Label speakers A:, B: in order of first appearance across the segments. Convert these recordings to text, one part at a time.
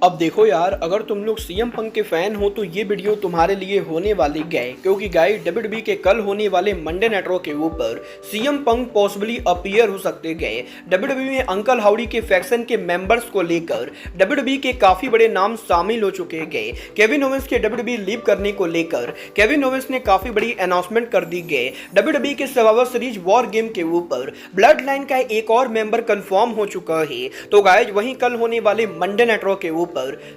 A: अब देखो यार, अगर तुम लोग सीएम पंक के फैन हो तो ये वीडियो तुम्हारे लिए होने वाली गए, क्योंकि गाइस डब्ल्यूडब्ल्यूई के कल होने वाले मंडे नाइट रॉ के ऊपर सीएम पंक पॉसिबली अपीयर हो सकते गए। डब्ल्यूडब्ल्यूई में अंकल हाउडी के फैक्शन के मेंबर्स को लेकर डब्ल्यूडब्ल्यूई के काफी बड़े नाम शामिल हो चुके गए। केविन ओवेंस के डब्ल्यूडब्ल्यूई लीव करने को लेकर केविन ओवेंस ने काफी बड़ी अनाउंसमेंट कर दी गई। डब्ल्यूडब्ल्यूई के सर्वाइवर सीरीज वॉर गेम के ऊपर ब्लड लाइन का एक और मेंबर कंफर्म हो चुका है। तो गाइस वहीं कल होने वाले मंडे नाइट रॉ के ऊपर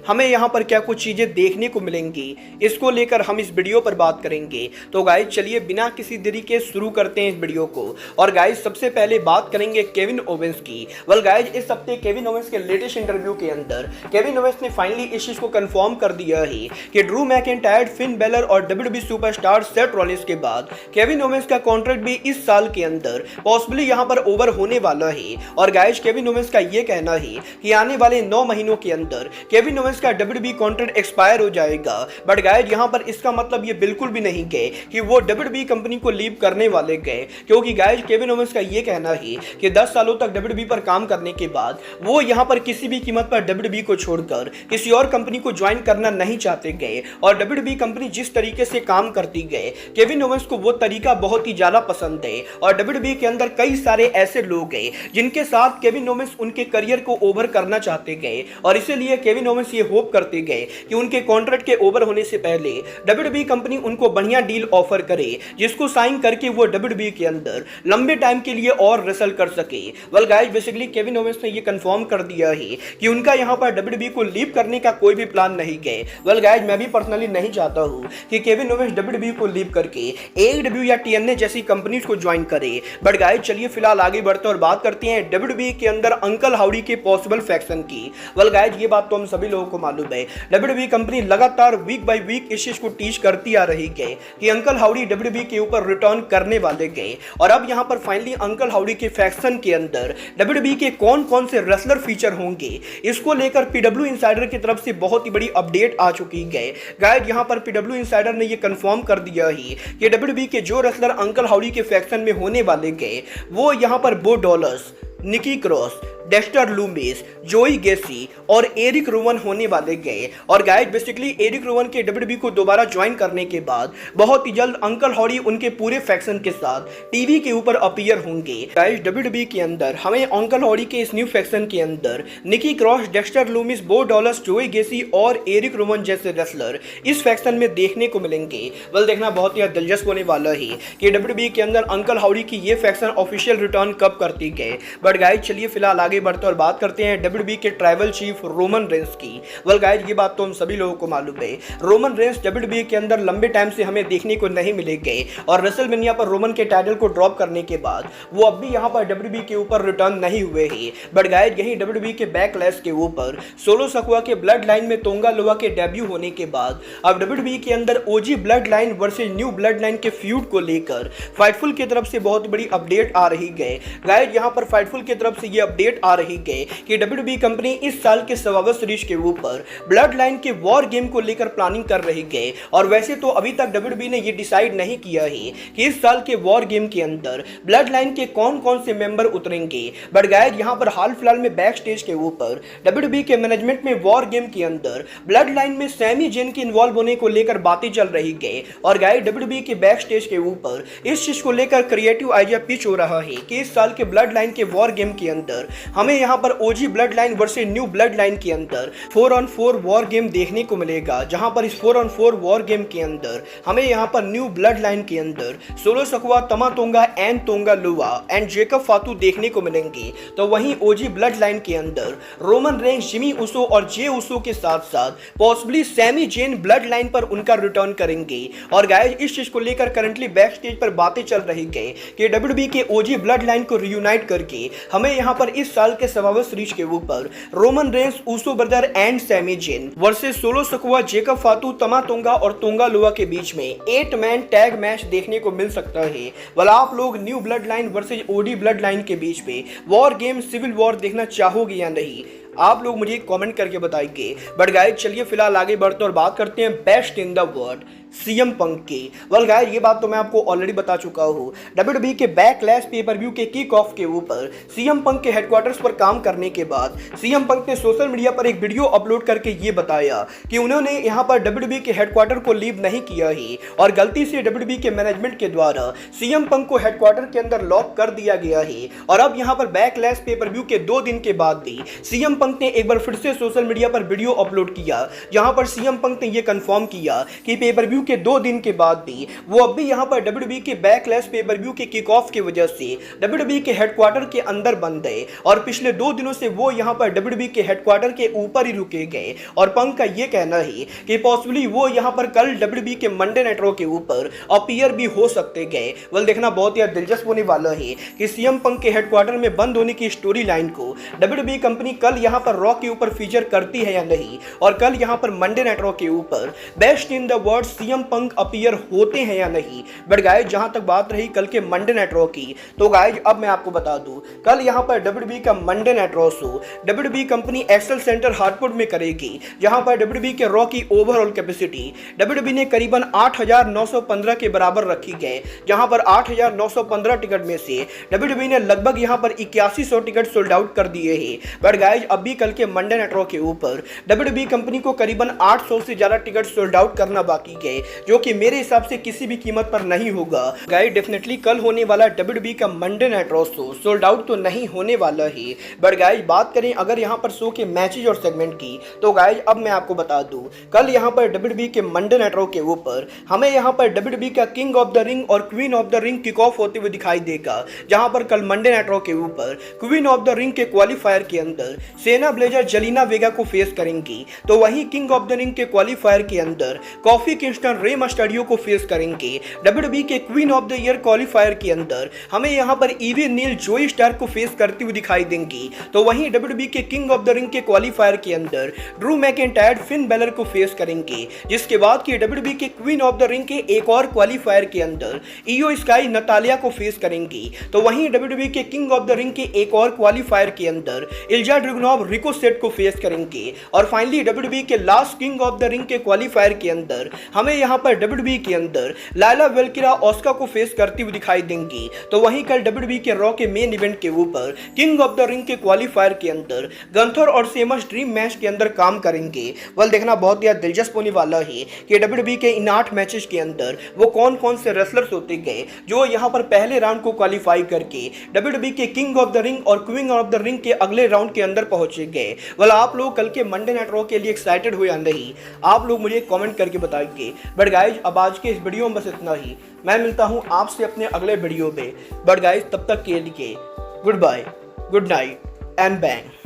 A: हमें यहां पर क्या कुछ चीजें देखने को मिलेंगी, इसको लेकर हम इस वीडियो पर बात करेंगे। तो गाइस चलिए बिना किसी देरी के शुरू करते हैं इस वीडियो को। और गाइस सबसे पहले बात करेंगे केविन ओवेंस की। वेल गाइस इस हफ्ते केविन ओवेंस के लेटेस्ट इंटरव्यू के अंदर केविन ओवेंस ने फाइनली इस चीज को कंफर्म कर दिया है कि ड्रू मैकिंटायर, फिन बेलर और डब्ल्यूडब्ल्यूई सुपरस्टार सेथ रॉलिंस के बाद केविन ओवेंस का कॉन्ट्रैक्ट भी इस साल के अंदर पॉसिबली यहां पर ओवर होने वाला है। और गाइस केविन ओवेंस का यह कहना है कि आने वाले 9 महीनों के अंदर केविन ओवेंस का डब्ल्यूडब्ल्यूई कॉन्ट्रैक्ट एक्सपायर हो जाएगा। बट गाइस यहां पर इसका मतलब ये बिल्कुल भी नहीं गए कि वो डब्ल्यूडब्ल्यूई कंपनी को लीव करने वाले गए, क्योंकि गाइस केविन ओवेंस का ये कहना है कि 10 सालों तक डब्ल्यूडब्ल्यूई पर काम करने के बाद वो यहां पर किसी भी कीमत पर डब्ल्यूडब्ल्यूई को छोड़कर किसी और कंपनी को ज्वाइन करना नहीं चाहते गए। और डब्ल्यूडब्ल्यूई कंपनी जिस तरीके से काम करती गए, केविन ओवेंस को वो तरीका बहुत ही ज्यादा पसंद है। और डब्ल्यूडब्ल्यूई के अंदर कई सारे ऐसे लोग हैं जिनके साथ केविन ओवेंस उनके करियर को ओवर करना चाहते गए, और इसीलिए केविन ओवेंस ये होप करते गए कि उनके कॉन्ट्रैक्ट के ओवर होने से पहले डब्ल्यूडब्ल्यूई कंपनी उनको बढ़िया डील ऑफर करे, जिसको साइन करके वो डब्ल्यूडब्ल्यूई के अंदर लंबे टाइम के लिए और रेसल कर सके। Well guys basically Kevin Owens ने ये कंफर्म कर दिया है कि उनका यहां पर डब्ल्यूडब्ल्यूई को लीव करने का कोई भी प्लान नहीं गए। वेल गाइस मैं भी पर्सनली नहीं चाहता हूं कि केविन ओवेंस डब्ल्यूडब्ल्यूई को लीव करके एईडब्ल्यू या टीएनए जैसी कंपनीज को ज्वाइन करे। बट गाइस चलिए फिलहाल आगे बढ़ते और बात करते हैं डब्ल्यूडब्ल्यूई के अंदर अंकल हाउडी के पॉसिबल फैक्शन की। वेल गाइस ये बात तो हम सभी लोगों को मालूम है, डब्ल्यूडब्ल्यूई कंपनी लगातार वीक बाय वीक इस चीज को टीच करती आ रही है कि अंकल हाउडी डब्ल्यूडब्ल्यूई के ऊपर रिटर्न करने वाले गए। और अब यहां पर फाइनली अंकल हाउडी के फैक्शन के अंदर डब्ल्यूडब्ल्यूई के कौन कौन से रेसलर फीचर होंगे, इसको लेकर पीडब्ल्यू इनसाइडर की तरफ से बहुत ही बड़ी अपडेट आ चुकी है। गाइस यहां पर पीडब्ल्यू इनसाइडर ने यह कंफर्म कर दिया है कि डब्ल्यूडब्ल्यूई के जो रेसलर अंकल हाउडी के फैक्शन में होने वाले गए वो यहां पर बो डॉलर्स, निकी क्रॉस, डेक्स्टर लूमिस, जोई गेसी और एरिक रोवन होने वाले गए। और गाइस बेसिकली एरिक रोवन के डब्ल्यूडब्ल्यूई को दोबारा ज्वाइन करने के बाद बहुत ही जल्द अंकल हाउडी उनके पूरे फैक्शन के साथ टीवी के ऊपर अपीयर होंगे। गाइस डब्ल्यूडब्ल्यूई के अंदर हमें अंकल हाउडी के इस न्यू फैक्शन के अंदर निकी क्रॉस, डेक्स्टर लूमिस, बो डॉलर्स, जोई गेसी और एरिक रोवन जैसे रेसलर इस फैक्शन में देखने को मिलेंगे। वेल देखना बहुत ही दिलचस्प होने वाला है कि डब्ल्यूडब्ल्यूई के अंदर अंकल हाउडी की ये फैक्शन ऑफिशियल रिटर्न कब करती गए। बट गाइस चलिए फिलहाल आगे बढ़ते और बात करते हैं डब्ल्यूडब्ल्यूई के ट्राइबल चीफ रोमन रेंस की। वेल गाइस ये बात तो हम सभी लोगों को मालूम है, रोमन रेंस डब्ल्यूडब्ल्यूई के अंदर लंबे टाइम से हमें देखने को नहीं मिलेंगे। और रेसलमेनिया पर रोमन के टाइटल को ड्रॉप करने के बाद वो अब भी यहां पर डब्ल्यूडब्ल्यूई के ऊपर रिटर्न नहीं हुए हैं। बट गाइस यही डब्ल्यूडब्ल्यूई के बैकलैश के ऊपर सोलो सकुआ के ब्लड लाइन में तोंगा लोआ के डेब्यू होने के बाद अब डब्ल्यूडब्ल्यूई के अंदर OG blood line versus new blood line के फ्यूड को लेकर फाइटफुल की तरफ से बहुत बड़ी अपडेट आ रही है। गाइस यहां पर फाइटफुल की तरफ से ये अपडेट आ रही है कि डब्ल्यूडब्ल्यूई कंपनी इस साल के सर्वाइवर सीरीज के ऊपर ब्लड लाइन के वॉर गेम को लेकर प्लानिंग कर रही है। और वैसे तो अभी तक डब्ल्यूडब्ल्यूई ने ये डिसाइड नहीं किया है कि इस साल के वॉर गेम के अंदर ब्लड लाइन के कौन कौन से मेंबर उतरेंगे। बट गाइस यहां पर हाल फिलहाल में बैक स्टेज के ऊपर डब्ल्यूडब्ल्यूई के मैनेजमेंट में वॉर गेम के अंदर ब्लड लाइन में सैमी जेन के इन्वॉल्व होने को लेकर बातें चल रही है। और गाइस डब्ल्यूडब्ल्यूई के बैक स्टेज के ऊपर इस चीज को लेकर क्रिएटिव आइडिया पिच हो रहा है कि इस साल के ब्लड लाइन के वॉर गेम के अंदर हमें यहां पर OG blood line versus new blood line के अंदर 4-on-4 वॉर गेम देखने को मिलेगा, जहां पर इस 4-on-4 वॉर गेम के अंदर हमें यहां पर न्यू ब्लड लाइन के अंदर सोलो सकुआ, तमा तोंगा एंड तोंगा लुआ एंड जेकब फातू देखने को मिलेंगे। तो वहीं ओजी ब्लड लाइन के अंदर रोमन रेंस, जिमी उसो और जे उसो के साथ साथ possibly Sami Zayn blood line पर उनका रिटर्न करेंगे। और गाइस इस चीज को लेकर करंटली बैक स्टेज पर बातें चल रही है कि डब्ल्यूडब्ल्यूई के ओजी ब्लड लाइन को रियूनाइट करके हमें यहां पर इस साल के सर्वाइवर सीरीज के ऊपर Roman Reigns, Uso brother and Sami Zayn versus Solo Sikoa, Jacob Fatu, Tama Tonga और तोंगा लुआ के बीच में 8 मैन टैग मैच देखने को मिल सकता है। वाला आप लोग new blood line versus OD blood line के बीच में वॉर गेम सिविल वॉर देखना चाहोगे या नहीं, आप लोग मुझे कमेंट करके बताइए। बट गाइस चलिए फिलहाल आगे बढ़ते और बात करते हैं best in the world CM Punk की। वेल गाइस, ये बात तो मैं आपको ऑलरेडी बता चुका हूँ। डब्ल्यूडब्ल्यूई के बैकलैश पेपर व्यू के किक ऑफ के ऊपर सीएम पंक के हेडक्वार्टर्स पर काम करने के बाद सीएम पंक ने सोशल मीडिया पर एक वीडियो अपलोड करके ये बताया कि उन्होंने यहाँ पर डब्ल्यूडब्ल्यूई के हेडक्वार्टर को लीव नहीं किया ही और गलती से डब्ल्यूडब्ल्यूई के मैनेजमेंट के द्वारा सीएम पंक को हेडक्वार्टर के अंदर लॉक कर दिया गया है। और अब यहाँ पर बैकलैश पेपर व्यू के 2 दिन के बाद भी सीएम पंक ने एक बार फिर से सोशल मीडिया पर वीडियो अपलोड किया, जहां पर सीएम पंक ने यह कंफर्म किया कि पेपर व्यू के 2 दिन के बाद भी वो अब भी यहां पर डब्ल्यूडब्ल्यूई के बैकलैश पेपर व्यू के किक ऑफ की वजह से डब्ल्यूडब्ल्यूई के हेडक्वार्टर के अंदर बंद है और पिछले 2 दिनों से वो यहां पर डब्ल्यूडब्ल्यूई के हेडक्वार्टर के ऊपर ही रुके गए। और पंक का यह कहना है कि पॉसिबली वो यहां पर कल डब्ल्यूडब्ल्यूई के मंडे नाइट रॉ के ऊपर अपीयर भी हो सकते गए। वेल, देखना बहुत ही दिलचस्प होने वाला है कि सीएम पंक के हेडक्वार्टर में बंद होने की स्टोरी लाइन को डब्ल्यूडब्ल्यूई कंपनी कल यहां पर रॉ के ऊपर फीचर करती है या नहीं, और कल यहां पर मंडे नाइट रॉ के ऊपर best in the world CM punk appear होते हैं या नहीं। बट गाइस, जहां तक बात रही कल के मंडे नाइट रॉ की, तो गाइस अब मैं आपको बता दूं, कल यहां पर डब्ल्यूडब्ल्यूई का Monday night Raw show WWE company XL Center Hartford में करेगी, जहां पर डब्ल्यूडब्ल्यूई के रॉ की ओवरऑल कैपेसिटी डब्ल्यूडब्ल्यूई ने करीबन 8,915 के बराबर रखी गए, जहां पर 8,915 टिकट में से डब्ल्यूडब्ल्यूई ने लगभग यहां पर 8100 टिकट सोल्ड आउट कर दिए हैं। बट गाइस, अभी कल के मंडे नाइट रॉ के ऊपर डब्ल्यूडब्ल्यूई कंपनी को करीबन 800 से ज्यादा टिकट सोल्ड आउट करना बाकी है, जो कि मेरे हिसाब से किसी भी कीमत पर नहीं होगा। गाइस, डेफिनेटली कल होने वाला डब्ल्यूडब्ल्यूई का Monday night Raw show sold out तो नहीं होने वाला है। बट गाइस, बात करें अगर यहां पर शो के मैचेज और सेगमेंट की, तो गाइस अब मैं आपको बता दूं, कल यहां पर डब्ल्यूडब्ल्यूई के मंडे नाइट रॉ के ऊपर हमें यहां पर डब्ल्यूडब्ल्यूई का किंग ऑफ द रिंग और queen of the ring kick off होते हुए दिखाई देगा, जहां पर कल मंडे नाइट रॉ के ऊपर क्वीन ऑफ द रिंग के क्वालिफायर के अंदर सेना ब्लेजर जेलिना वेगा को फेस करेंगी, तो वहीं किंग ऑफ द रिंग के क्वालिफायर के अंदर कॉफी किंगस्टन रे मस्टर्डियो को फेस करेंगे। डब्ल्यूडब्ल्यूई के queen of the year qualifier के अंदर हमें यहां पर ईवी नील जोई स्टार को फेस करती हुई दिखाई देंगी, तो वहीं डब्ल्यूडब्ल्यूई के किंग ऑफ द रिंग के क्वालिफायर के अंदर ड्रू मैकिंटायर फिन बैलर को फेस करेंगे। जिसके बाद की डब्ल्यूडब्ल्यूई के क्वीन ऑफ द रिंग के एक और क्वालिफायर के अंदर इयो स्काई नतालिया को फेस करेंगी, तो वहीं डब्ल्यूडब्ल्यूई के किंग ऑफ द रिंग के एक और क्वालिफायर के अंदर इल्जा ड्रगुनोव रिको सेट को फेस करेंगे। और फाइनली डब्ल्यूडब्ल्यूई के last king of the ring के क्वालिफायर के अंदर हमें यहां पर डब्ल्यूडब्ल्यूई के अंदर लायला वेल्किरा ऑस्का को फेस करती हुई दिखाई देंगी, तो वहीं कल डब्ल्यूडब्ल्यूई के रॉ के मेन इवेंट के ऊपर किंग ऑफ द रिंग के क्वालिफायर के अंदर गंथर और सेमस ड्रीम मैच के अंदर काम करेंगे। वेल, देखना बहुत ही दिलचस्प होने वाला है कि डब्ल्यूडब्ल्यूई के इन 8 मैचेस के अंदर वो कौन कौन से रेसलर्स होते गए जो यहां पर पहले राउंड को क्वालिफाई करके डब्ल्यूडब्ल्यूई के किंग ऑफ द रिंग और क्वीन ऑफ द रिंग के अगले राउंड के अंदर पहुंचे गए। वेल, आप लोग कल के मंडे नाइट रॉ के लिए एक्साइटेड हो या नहीं, आप लोग मुझे कमेंट करके बताइए। बट गाइज, अब आज के इस वीडियो में बस इतना ही। मैं मिलता हूं आपसे अपने अगले वीडियो में। बट गाइज, तब तक के लिए good bye, good night and bang.